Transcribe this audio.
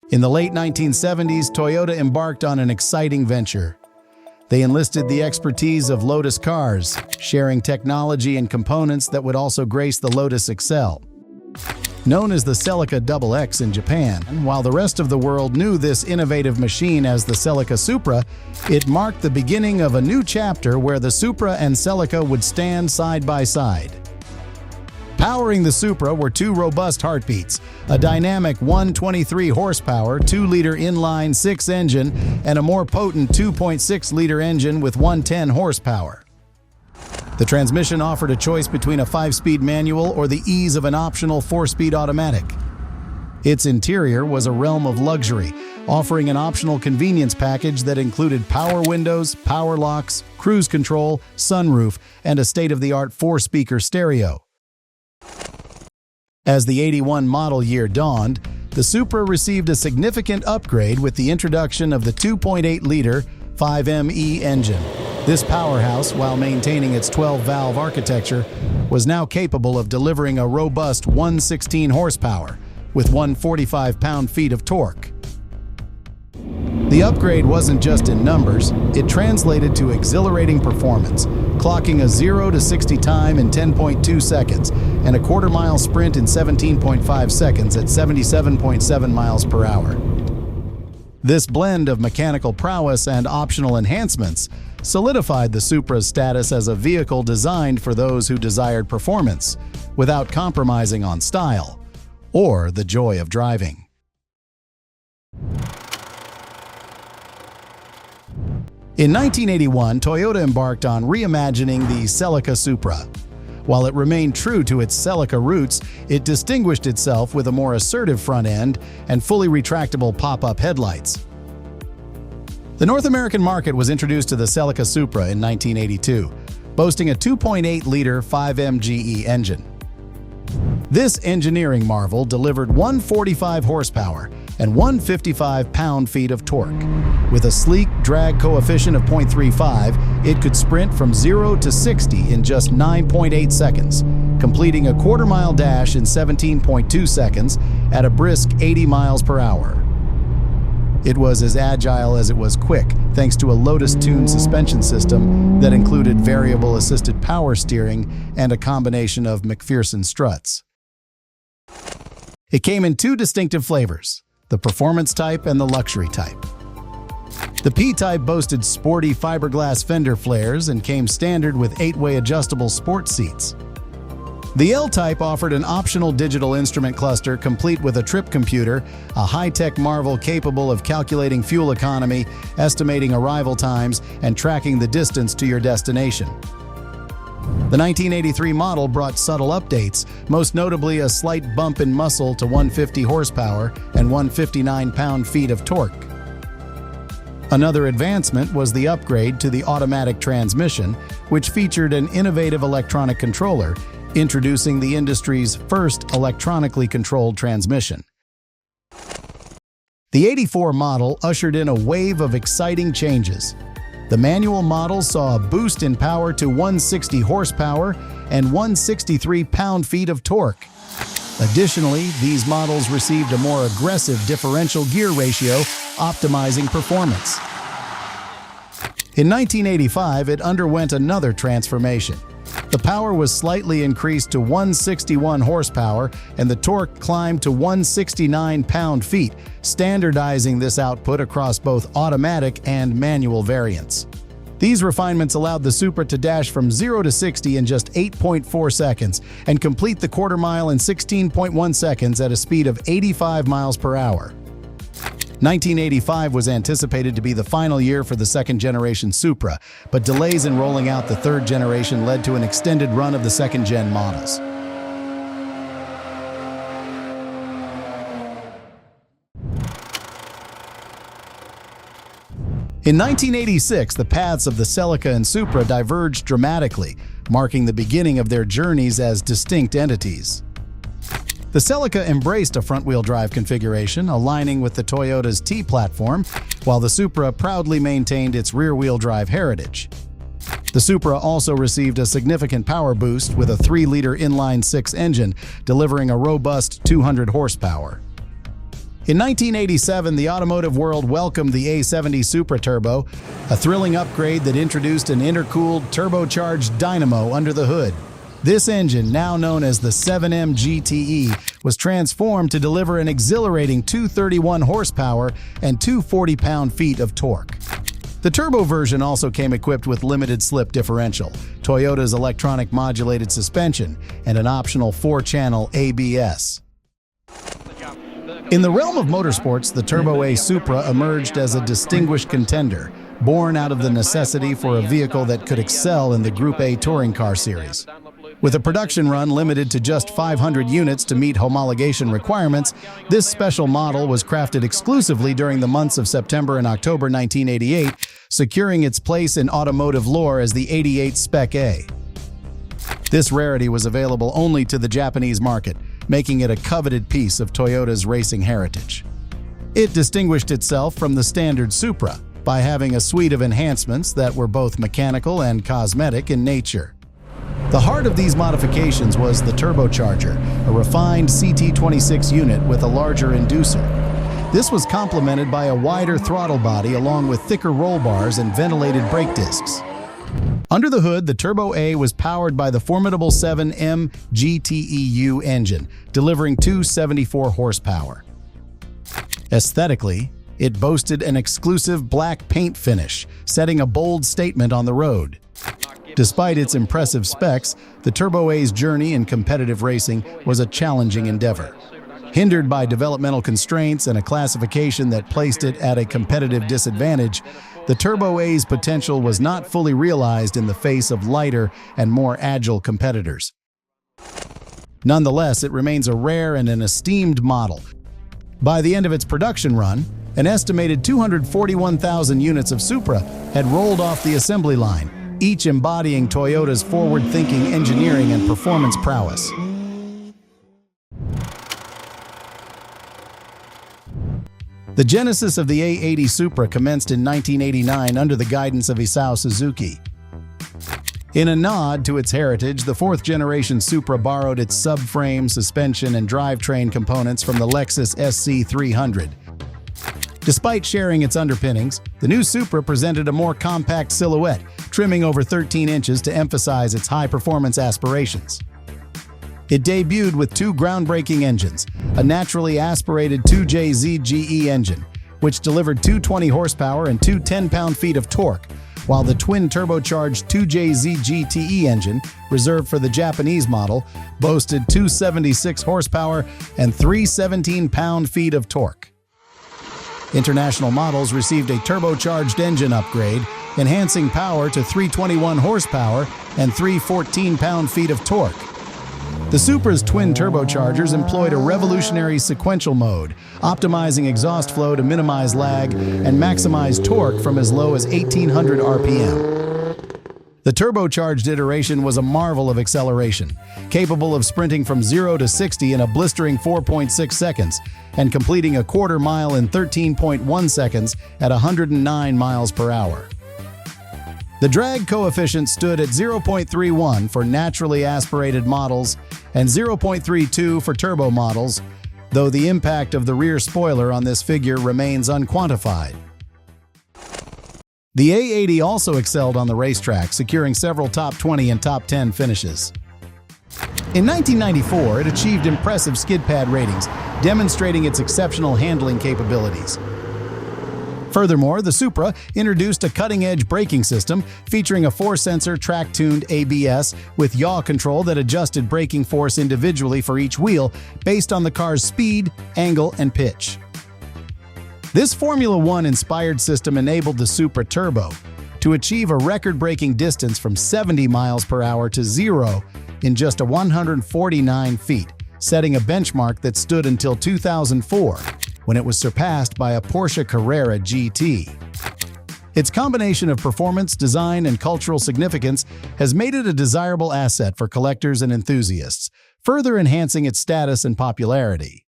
In the late 1970s, Toyota embarked on an exciting venture. They enlisted the expertise of Lotus Cars, sharing technology and components that would also grace the Lotus Excel. Known as the Celica XX in Japan, while the rest of the world knew this innovative machine as the Celica Supra, it marked the beginning of a new chapter where the Supra and Celica would stand side by side. Powering the Supra were two robust heartbeats, a dynamic 123 horsepower 2-liter inline-6 engine and a more potent 2.6-liter engine with 110 horsepower. The transmission offered a choice between a 5-speed manual or the ease of an optional 4-speed automatic. Its interior was a realm of luxury, offering an optional convenience package that included power windows, power locks, cruise control, sunroof, and a state-of-the-art 4-speaker stereo. As the '81 model year dawned, the Supra received a significant upgrade with the introduction of the 2.8-liter 5ME engine. This powerhouse, while maintaining its 12-valve architecture, was now capable of delivering a robust 116 horsepower with 145 pound-feet of torque. The upgrade wasn't just in numbers, it translated to exhilarating performance, clocking a 0 to 60 time in 10.2 seconds and a quarter-mile sprint in 17.5 seconds at 77.7 miles per hour. This blend of mechanical prowess and optional enhancements solidified the Supra's status as a vehicle designed for those who desired performance, without compromising on style or the joy of driving. In 1981, Toyota embarked on reimagining the Celica Supra. While it remained true to its Celica roots, it distinguished itself with a more assertive front end and fully retractable pop-up headlights. The North American market was introduced to the Celica Supra in 1982, boasting a 2.8-liter 5MGE engine. This engineering marvel delivered 145 horsepower and 155 pound-feet of torque. With a sleek drag coefficient of 0.35, it could sprint from 0 to 60 in just 9.8 seconds, completing a quarter-mile dash in 17.2 seconds at a brisk 80 miles per hour. It was as agile as it was quick, thanks to a Lotus-tuned suspension system that included variable assisted power steering and a combination of McPherson struts. It came in two distinctive flavors, the performance type and the luxury type. The P-Type boasted sporty fiberglass fender flares and came standard with 8-way adjustable sport seats. The L-Type offered an optional digital instrument cluster complete with a trip computer, a high-tech marvel capable of calculating fuel economy, estimating arrival times, and tracking the distance to your destination. The 1983 model brought subtle updates, most notably a slight bump in muscle to 150 horsepower and 159 pound-feet of torque. Another advancement was the upgrade to the automatic transmission, which featured an innovative electronic controller, introducing the industry's first electronically controlled transmission. The '84 model ushered in a wave of exciting changes. The manual model saw a boost in power to 160 horsepower and 163 pound-feet of torque. Additionally, these models received a more aggressive differential gear ratio, optimizing performance. In 1985, it underwent another transformation. The power was slightly increased to 161 horsepower and the torque climbed to 169 pound-feet, standardizing this output across both automatic and manual variants. These refinements allowed the Supra to dash from 0 to 60 in just 8.4 seconds and complete the quarter mile in 16.1 seconds at a speed of 85 miles per hour. 1985 was anticipated to be the final year for the second-generation Supra, but delays in rolling out the third generation led to an extended run of the second-gen models. In 1986, the paths of the Celica and Supra diverged dramatically, marking the beginning of their journeys as distinct entities. The Celica embraced a front-wheel drive configuration, aligning with the Toyota's T platform, while the Supra proudly maintained its rear-wheel drive heritage. The Supra also received a significant power boost with a 3-liter inline-6 engine, delivering a robust 200 horsepower. In 1987, the automotive world welcomed the A70 Supra Turbo, a thrilling upgrade that introduced an intercooled, turbocharged dynamo under the hood. This engine, now known as the 7M GTE, was transformed to deliver an exhilarating 231 horsepower and 240 pound-feet of torque. The turbo version also came equipped with limited slip differential, Toyota's electronic modulated suspension, and an optional 4-channel ABS. In the realm of motorsports, the Turbo A Supra emerged as a distinguished contender, born out of the necessity for a vehicle that could excel in the Group A touring car series. With a production run limited to just 500 units to meet homologation requirements, this special model was crafted exclusively during the months of September and October 1988, securing its place in automotive lore as the 88 Spec A. This rarity was available only to the Japanese market, making it a coveted piece of Toyota's racing heritage. It distinguished itself from the standard Supra by having a suite of enhancements that were both mechanical and cosmetic in nature. The heart of these modifications was the turbocharger, a refined CT26 unit with a larger inducer. This was complemented by a wider throttle body along with thicker roll bars and ventilated brake discs. Under the hood, the Turbo A was powered by the formidable 7M GTEU engine, delivering 274 horsepower. Aesthetically, it boasted an exclusive black paint finish, setting a bold statement on the road. Despite its impressive specs, the Turbo A's journey in competitive racing was a challenging endeavor. Hindered by developmental constraints and a classification that placed it at a competitive disadvantage, the Turbo A's potential was not fully realized in the face of lighter and more agile competitors. Nonetheless, it remains a rare and an esteemed model. By the end of its production run, an estimated 241,000 units of Supra had rolled off the assembly line, each embodying Toyota's forward-thinking engineering and performance prowess. The genesis of the A80 Supra commenced in 1989 under the guidance of Isao Suzuki. In a nod to its heritage, the fourth-generation Supra borrowed its subframe, suspension, and drivetrain components from the Lexus SC300. Despite sharing its underpinnings, the new Supra presented a more compact silhouette, trimming over 13 inches to emphasize its high-performance aspirations. It debuted with two groundbreaking engines, a naturally aspirated 2JZGE engine, which delivered 220 horsepower and 210 pound-feet of torque, while the twin-turbocharged 2JZGTE engine, reserved for the Japanese model, boasted 276 horsepower and 317 pound-feet of torque. International models received a turbocharged engine upgrade, enhancing power to 321 horsepower and 314 pound-feet of torque. The Supra's twin turbochargers employed a revolutionary sequential mode, optimizing exhaust flow to minimize lag and maximize torque from as low as 1800 RPM. The turbocharged iteration was a marvel of acceleration, capable of sprinting from 0 to 60 in a blistering 4.6 seconds and completing a quarter mile in 13.1 seconds at 109 miles per hour. The drag coefficient stood at 0.31 for naturally aspirated models and 0.32 for turbo models, though the impact of the rear spoiler on this figure remains unquantified. The A80 also excelled on the racetrack, securing several top 20 and top 10 finishes. In 1994, it achieved impressive skid pad ratings, demonstrating its exceptional handling capabilities. Furthermore, the Supra introduced a cutting-edge braking system featuring a 4-sensor track-tuned ABS with yaw control that adjusted braking force individually for each wheel based on the car's speed, angle, and pitch. This Formula One-inspired system enabled the Supra Turbo to achieve a record-breaking distance from 70 miles per hour to 0 in just 149 feet, setting a benchmark that stood until 2004. When it was surpassed by a Porsche Carrera GT. Its combination of performance, design, and cultural significance has made it a desirable asset for collectors and enthusiasts, further enhancing its status and popularity.